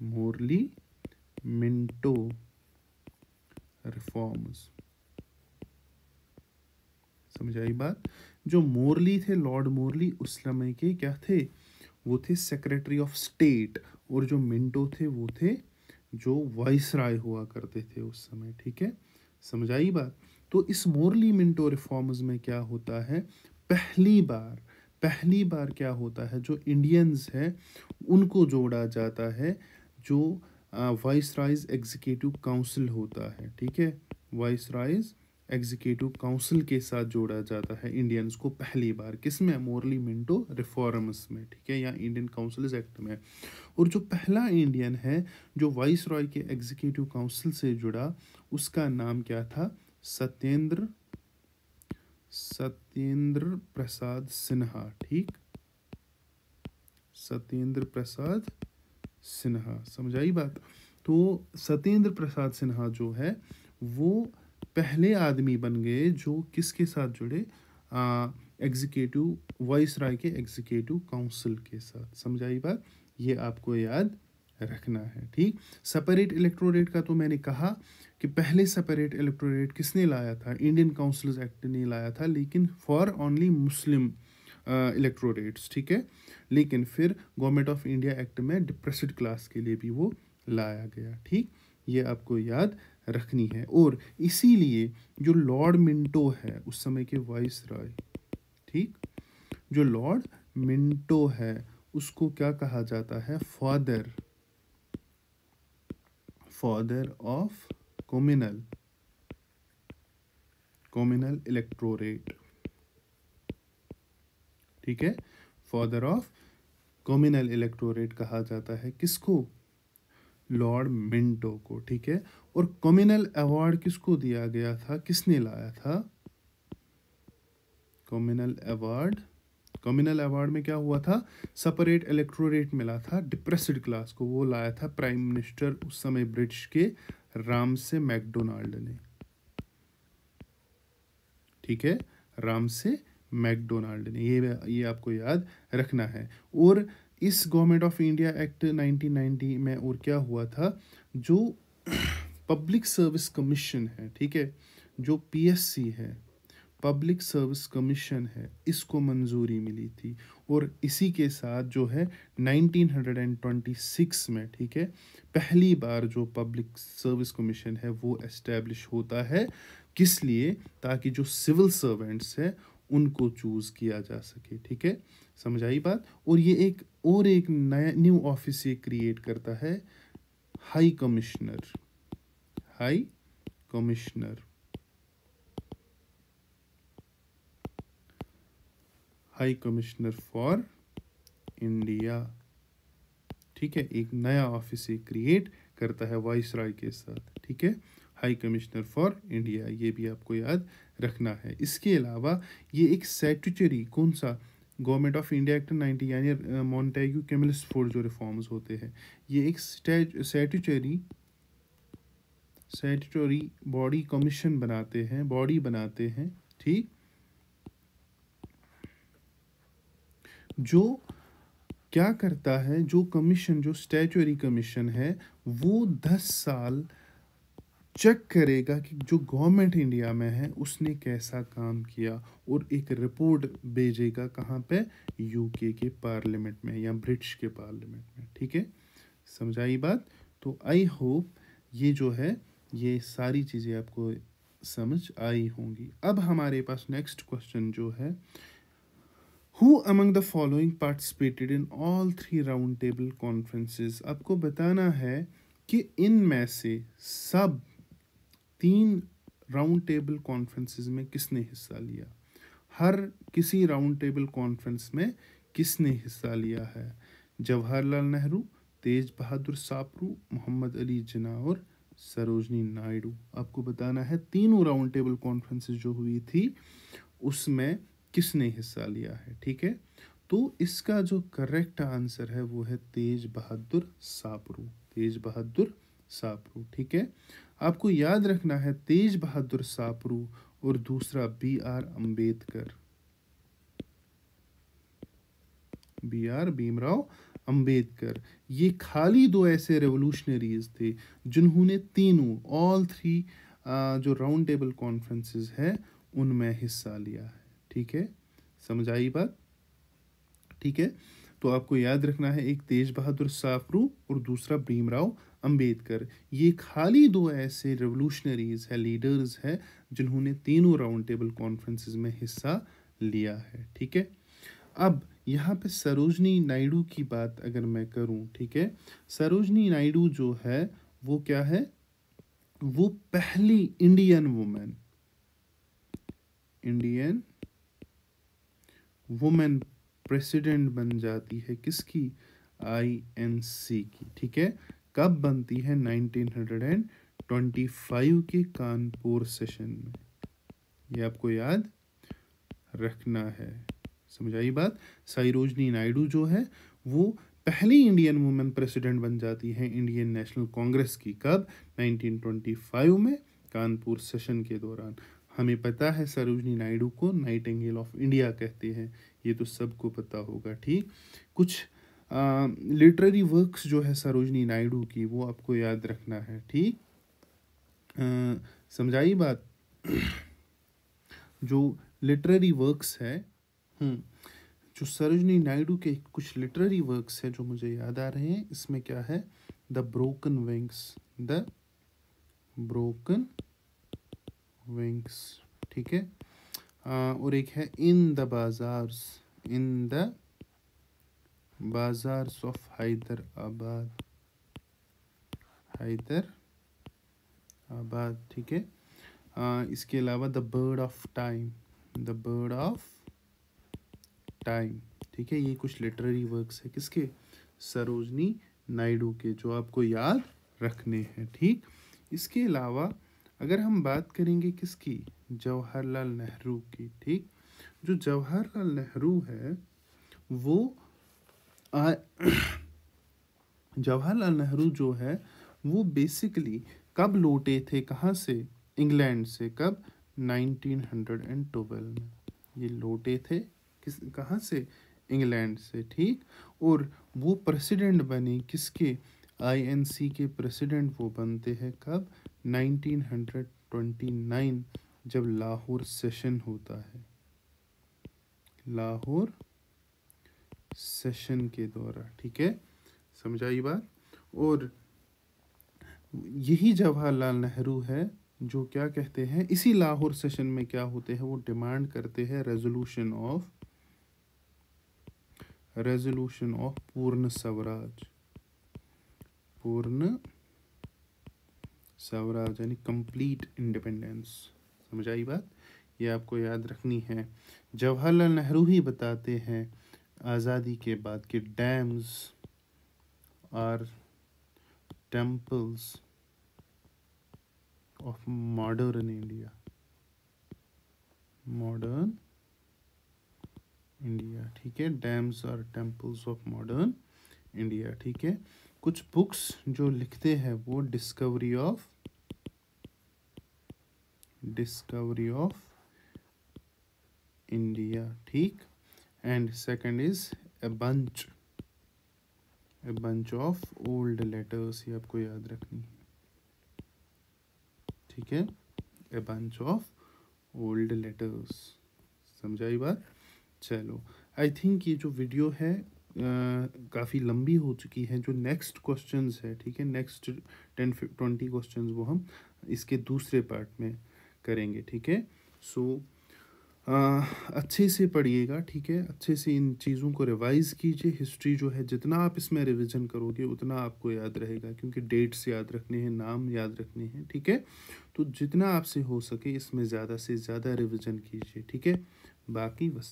Speaker 1: Morley Minto reforms. समझ आई बात? जो मोरली थे, लॉर्ड मोरली, उस समय के क्या थे? वो थे सेक्रेटरी ऑफ स्टेट, और जो मिंटो थे वो थे जो वाइस राय हुआ करते थे उस समय। ठीक है, समझ आई बात? तो इस मोरली मिंटो रिफॉर्म्स में क्या होता है, पहली बार क्या होता है, जो इंडियंस है उनको जोड़ा जाता है, जो वाइस राइज एग्जीक्यूटिव काउंसिल होता है। ठीक है, वाइस राइज एग्जीक्यूटिव काउंसिल के साथ जोड़ा जाता है इंडियंस को पहली बार। किसमें? मोरली मिंटो रिफॉर्म्स में। ठीक है, या इंडियन काउंसिल्स एक्ट में। और जो पहला इंडियन है जो वाइस रॉय के एग्जीक्यूटिव काउंसिल से जुड़ा, उसका नाम क्या था? सत्येंद्र प्रसाद सिन्हा। ठीक, सत्येंद्र प्रसाद सिन्हा। समझ आई बात? तो सत्येंद्र प्रसाद सिन्हा जो है वो पहले आदमी बन गए जो किसके साथ जुड़े, एग्जीक्यूटिव वाइसराय के एग्जीक्यूटिव काउंसिल के साथ। समझाई बात, ये आपको याद रखना है। ठीक, सेपरेट इलेक्टोरेट का तो मैंने कहा कि पहले सेपरेट इलेक्टोरेट किसने लाया था, इंडियन काउंसिल्स एक्ट ने लाया था, लेकिन फॉर ओनली मुस्लिम इलेक्टोरेट्स। ठीक है, लेकिन फिर गवर्नमेंट ऑफ इंडिया एक्ट में डिप्रेस्ड क्लास के लिए भी वो लाया गया। ठीक, ये आपको याद रखनी है। और इसीलिए जो लॉर्ड मिंटो है उस समय के वाइस रॉय, ठीक, जो लॉर्ड मिंटो है उसको क्या कहा जाता है, फादर ऑफ कम्युनल इलेक्टोरेट। ठीक है, फादर ऑफ कम्युनल इलेक्टोरेट कहा जाता है किसको, लॉर्ड मिंटो को। ठीक है, और कम्युनल अवार्ड किसको दिया गया था, किसने लाया था, कम्युनल अवार्ड में क्या हुआ था, सेपरेट इलेक्टोरेट मिला था डिप्रेस्ड क्लास को, वो लाया था प्राइम मिनिस्टर उस समय ब्रिटिश के रामसे मैकडोनाल्ड ने। ठीक है, रामसे मैकडोनाल्ड ने, ये आपको याद रखना है। और इस गवर्नमेंट ऑफ इंडिया एक्ट 1990 में और क्या हुआ था, जो पब्लिक सर्विस कमीशन है, ठीक है, जो पीएससी है, पब्लिक सर्विस कमीशन है, इसको मंजूरी मिली थी। और इसी के साथ जो है 1926 में, ठीक है, पहली बार जो पब्लिक सर्विस कमीशन है वो एस्टेब्लिश होता है। किस लिए, ताकि जो सिविल सर्वेंट्स है उनको चूज किया जा सके। ठीक है, समझाई बात। और ये एक नया न्यू ऑफिस ये क्रिएट करता है, हाई कमिश्नर फॉर इंडिया। ठीक है, एक नया ऑफिस ये क्रिएट करता है वाइसराय के साथ। ठीक है, हाई कमिश्नर फॉर इंडिया, ये भी आपको याद रखना है। इसके अलावा ये एक स्टैट्यूटरी, कौन सा, गवर्नमेंट ऑफ इंडिया एक्ट 90 यानी मॉन्टेग्यू कैमिलसफोर्ड जो रिफॉर्म्स होते हैं, ये एक स्टैट्यूटरी बॉडी कमीशन बॉडी बनाते हैं। ठीक, जो क्या करता है, जो कमीशन, जो स्टैट्यूटरी कमीशन है, वो 10 साल चेक करेगा कि जो गवर्नमेंट इंडिया में है उसने कैसा काम किया, और एक रिपोर्ट भेजेगा कहाँ पे, यूके के पार्लियामेंट में या ब्रिटिश के पार्लियामेंट में। ठीक है, समझाई बात। तो आई होप ये जो है ये सारी चीज़ें आपको समझ आई होंगी। अब हमारे पास नेक्स्ट क्वेश्चन जो है, Who among the following participated in all 3 round table conferences. आपको बताना है कि इनमें से सब 3 राउंड टेबल कॉन्फ्रेंसेस में किसने हिस्सा लिया, हर किसी राउंड टेबल कॉन्फ्रेंस में किसने हिस्सा लिया है। जवाहरलाल नेहरू, तेज बहादुर सापरू, मोहम्मद अली जिन्ना और सरोजनी नायडू। आपको बताना है तीनों राउंड टेबल कॉन्फ्रेंसेस जो हुई थी उसमें किसने हिस्सा लिया है। ठीक है, तो इसका जो करेक्ट आंसर है वो है तेज बहादुर सापरू। ठीक है, आपको याद रखना है तेज बहादुर सापरू और दूसरा भीमराव अंबेडकर। ये खाली 2 ऐसे रेवोल्यूशनरीज थे जिन्होंने तीनों ऑल 3 जो राउंड टेबल कॉन्फ्रेंसेस है उनमें हिस्सा लिया है। ठीक है, समझ आई बात। ठीक है, तो आपको याद रखना है एक तेज बहादुर सापरू और दूसरा भीमराव अंबेडकर। ये खाली 2 ऐसे रेवोल्यूशनरीज है, लीडर्स है जिन्होंने तीनों राउंड टेबल कॉन्फ्रेंसेस में हिस्सा लिया है। ठीक है, अब यहाँ पे सरोजनी नायडू की बात अगर मैं करूँ, ठीक है, सरोजनी नायडू जो है वो क्या है, वो पहली इंडियन वुमेन प्रेसिडेंट बन जाती है, किसकी, आईएनसी की। ठीक है, कब बनती है, 1925 के कानपुर सेशन में। ये आपको याद रखना है, समझाई बात। सरोजनी नायडू जो है वो पहली इंडियन वुमेन प्रेसिडेंट बन जाती है इंडियन नेशनल कांग्रेस की, कब, 1925 में कानपुर सेशन के दौरान। हमें पता है सरोजनी नायडू को नाइटिंगेल ऑफ इंडिया कहते हैं, ये तो सबको पता होगा। ठीक, कुछ लिटरेरी वर्क्स जो है सरोजनी नायडू की वो आपको याद रखना है। ठीक, समझाई बात। जो लिटरेरी वर्क्स है, जो सरोजनी नायडू के कुछ लिटरेरी वर्क्स है जो मुझे याद आ रहे हैं, इसमें क्या है, द ब्रोकन विंग्स, ठीक है। और एक है in the bazaars of Hyderabad, ठीक है। इसके अलावा द बर्ड ऑफ टाइम, ठीक है। ये कुछ लिटरेरी वर्क्स है किसके, सरोजनी नायडू के, जो आपको याद रखने हैं। ठीक, इसके अलावा अगर हम बात करेंगे किसकी, जवाहरलाल नेहरू की। ठीक, जो जवाहरलाल नेहरू है वो जवाहरलाल नेहरू जो है वो बेसिकली कब लौटे थे, कहाँ से, इंग्लैंड से। कब, 1912 में ये लौटे थे। कहाँ से, इंग्लैंड से। ठीक, और वो प्रेसिडेंट बने किसके, आईएनसी के प्रेसिडेंट वो बनते हैं कब, 1929, जब लाहौर सेशन होता है, लाहौर सेशन के दौरान। ठीक है, समझाई बात। और यही जवाहरलाल नेहरू है जो क्या कहते हैं, इसी लाहौर सेशन में क्या होते हैं, वो डिमांड करते हैं रेजोल्यूशन ऑफ पूर्ण स्वराज यानी कंप्लीट इंडिपेंडेंस। समझाई बात, ये आपको याद रखनी है। जवाहरलाल नेहरू ही बताते हैं आज़ादी के बाद कि dams are temples of modern India, ठीक है। Dams are temples of modern India, ठीक है। कुछ बुक्स जो लिखते हैं वो डिस्कवरी ऑफ इंडिया, ठीक। And second is a bunch of old letters, ये आपको याद रखनी है, ठीक है। A bunch of old letters, समझाई बात। चलो, आई थिंक ये जो वीडियो है काफ़ी लंबी हो चुकी है। जो नेक्स्ट क्वेश्चंस है, ठीक है, नेक्स्ट 10-20 क्वेश्चंस वो हम इसके दूसरे पार्ट में करेंगे, ठीक है। सो अच्छे से पढ़िएगा, ठीक है। अच्छे से इन चीज़ों को रिवाइज कीजिए। हिस्ट्री जो है जितना आप इसमें रिवीजन करोगे उतना आपको याद रहेगा, क्योंकि डेट्स याद रखने हैं, नाम याद रखने हैं, ठीक है। तो जितना आपसे हो सके इसमें ज़्यादा से ज़्यादा रिवीजन कीजिए, ठीक है। बाकी बस